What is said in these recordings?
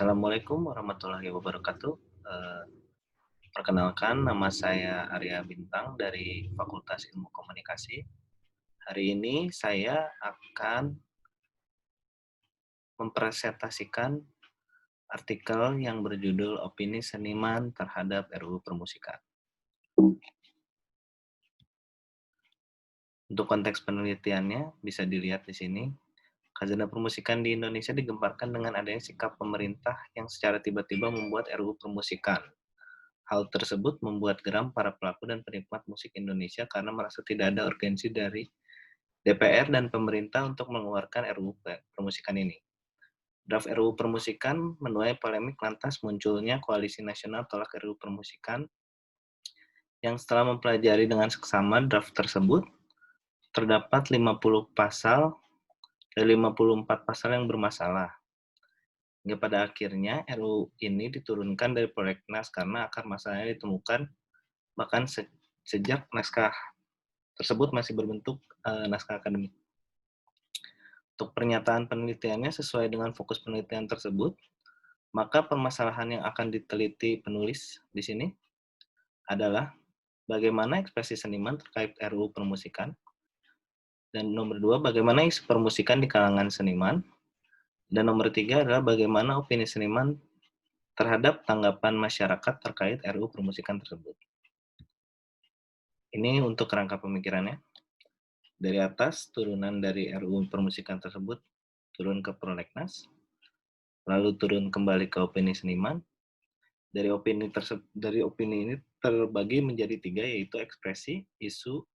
Assalamualaikum warahmatullahi wabarakatuh. Perkenalkan, nama saya Arya Bintang dari Fakultas Ilmu Komunikasi. Hari ini saya akan mempresentasikan artikel yang berjudul Opini Seniman Terhadap RUU Permusikan. Untuk konteks penelitiannya bisa dilihat di sini. Khazanah permusikan di Indonesia digemparkan dengan adanya sikap pemerintah yang secara tiba-tiba membuat RUU Permusikan. Hal tersebut membuat geram para pelaku dan penikmat musik Indonesia karena merasa tidak ada urgensi dari DPR dan pemerintah untuk mengeluarkan RUU Permusikan ini. Draft RUU Permusikan menuai polemik lantas munculnya Koalisi Nasional Tolak RUU Permusikan yang setelah mempelajari dengan seksama draft tersebut, terdapat 50 pasal dan 54 pasal yang bermasalah. Hingga pada akhirnya RUU ini diturunkan dari prolegnas karena akar masalahnya ditemukan bahkan sejak naskah tersebut masih berbentuk naskah akademik. Untuk pernyataan penelitiannya sesuai dengan fokus penelitian tersebut, maka permasalahan yang akan diteliti penulis di sini adalah bagaimana ekspresi seniman terkait RUU Permusikan, dan nomor 2, bagaimana isu permusikan di kalangan seniman, dan nomor 3 adalah bagaimana opini seniman terhadap tanggapan masyarakat terkait RUU Permusikan tersebut. Ini untuk kerangka pemikirannya. Dari atas, turunan dari RUU Permusikan tersebut turun ke prolegnas, lalu turun kembali ke opini seniman. Dari opini ini terbagi menjadi 3, yaitu ekspresi, isu,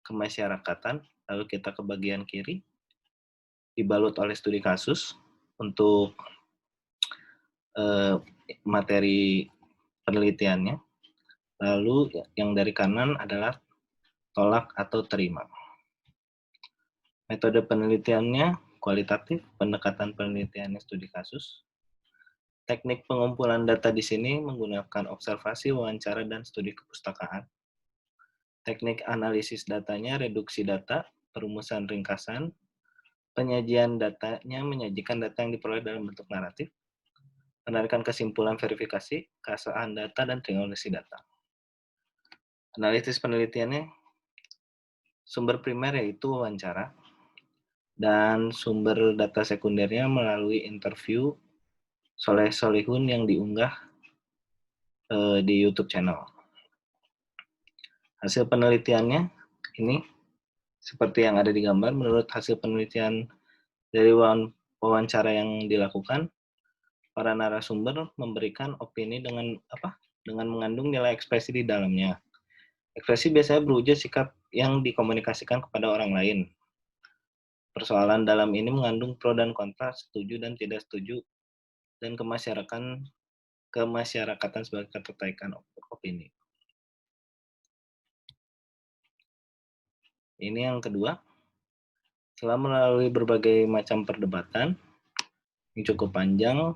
kemasyarakatan. Lalu kita ke bagian kiri, dibalut oleh studi kasus untuk materi penelitiannya. Lalu yang dari kanan adalah tolak atau terima. Metode penelitiannya kualitatif, pendekatan penelitiannya studi kasus. Teknik pengumpulan data di sini menggunakan observasi, wawancara, dan studi kepustakaan. Teknik analisis datanya reduksi data, perumusan ringkasan, penyajian datanya menyajikan data yang diperoleh dalam bentuk naratif, penarikan kesimpulan verifikasi, keabsahan data, dan triangulasi data. Analisis penelitiannya sumber primer yaitu wawancara, dan sumber data sekundernya melalui interview Soleh Solihun yang diunggah di YouTube channel. Hasil penelitiannya ini seperti yang ada di gambar. Menurut hasil penelitian dari wawancara yang dilakukan, para narasumber memberikan opini dengan mengandung nilai ekspresi di dalamnya. Ekspresi biasanya berwujud sikap yang dikomunikasikan kepada orang lain. Persoalan dalam ini mengandung pro dan kontra, setuju dan tidak setuju, dan kemasyarakatan sebagai keterkaitan opini. Ini yang kedua. Setelah melalui berbagai macam perdebatan yang cukup panjang,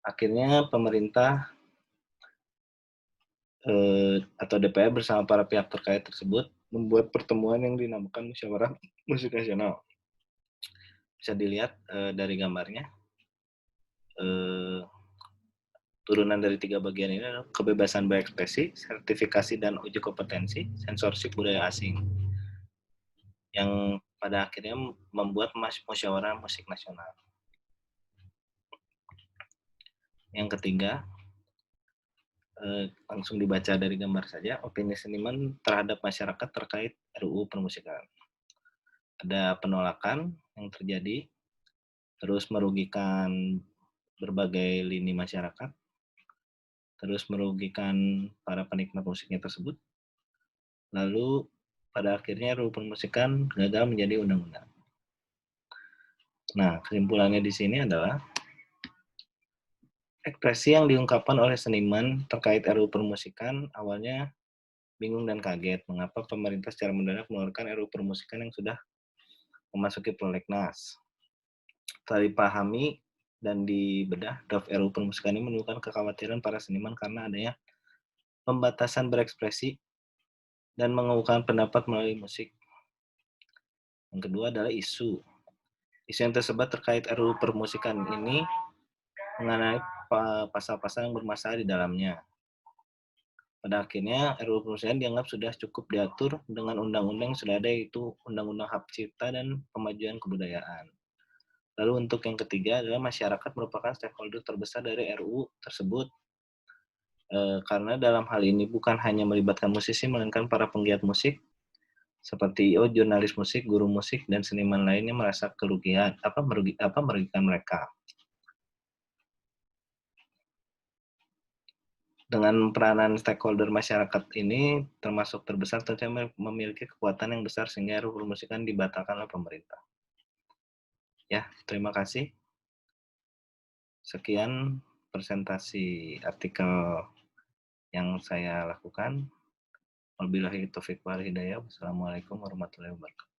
akhirnya pemerintah atau DPR bersama para pihak terkait tersebut membuat pertemuan yang dinamakan Musyawarah Musik Nasional. Bisa dilihat dari gambarnya. Turunan dari 3 bagian ini adalah kebebasan berekspresi, sertifikasi dan uji kompetensi, sensorship budaya asing, yang pada akhirnya membuat Musyawarah Musik Nasional. Yang ketiga, langsung dibaca dari gambar saja, opini seniman terhadap masyarakat terkait RUU Permusikan. Ada penolakan yang terjadi, terus merugikan berbagai lini masyarakat, terus merugikan para penikmat musiknya tersebut. Lalu pada akhirnya RUU Permusikan gagal menjadi undang-undang. Nah, kesimpulannya di sini adalah ekspresi yang diungkapkan oleh seniman terkait RUU Permusikan awalnya bingung dan kaget mengapa pemerintah secara mendadak mengeluarkan RUU Permusikan yang sudah memasuki prolegnas. Setelah dipahami dan dibedah, draft RUU Permusikan ini menimbulkan kekhawatiran para seniman karena adanya pembatasan berekspresi dan mengungkapkan pendapat melalui musik. Yang kedua adalah isu. Isu yang tersebar terkait RUU Permusikan ini mengenai pasal-pasal yang bermasalah di dalamnya. Pada akhirnya RUU Permusikan dianggap sudah cukup diatur dengan undang-undang yang sudah ada, yaitu Undang-Undang Hak Cipta dan Pemajuan Kebudayaan. Lalu untuk yang ketiga adalah masyarakat merupakan stakeholder terbesar dari RUU tersebut, karena dalam hal ini bukan hanya melibatkan musisi, melainkan para penggiat musik, seperti IO, jurnalis musik, guru musik, dan seniman lainnya merasa kerugian, merugikan mereka. Dengan peranan stakeholder masyarakat ini termasuk terbesar, tentunya memiliki kekuatan yang besar sehingga RUU Permusikan dibatalkan oleh pemerintah. Ya, terima kasih. Sekian presentasi artikel yang saya lakukan. Wabillahi taufiq wal hidayah. Wassalamualaikum warahmatullahi wabarakatuh.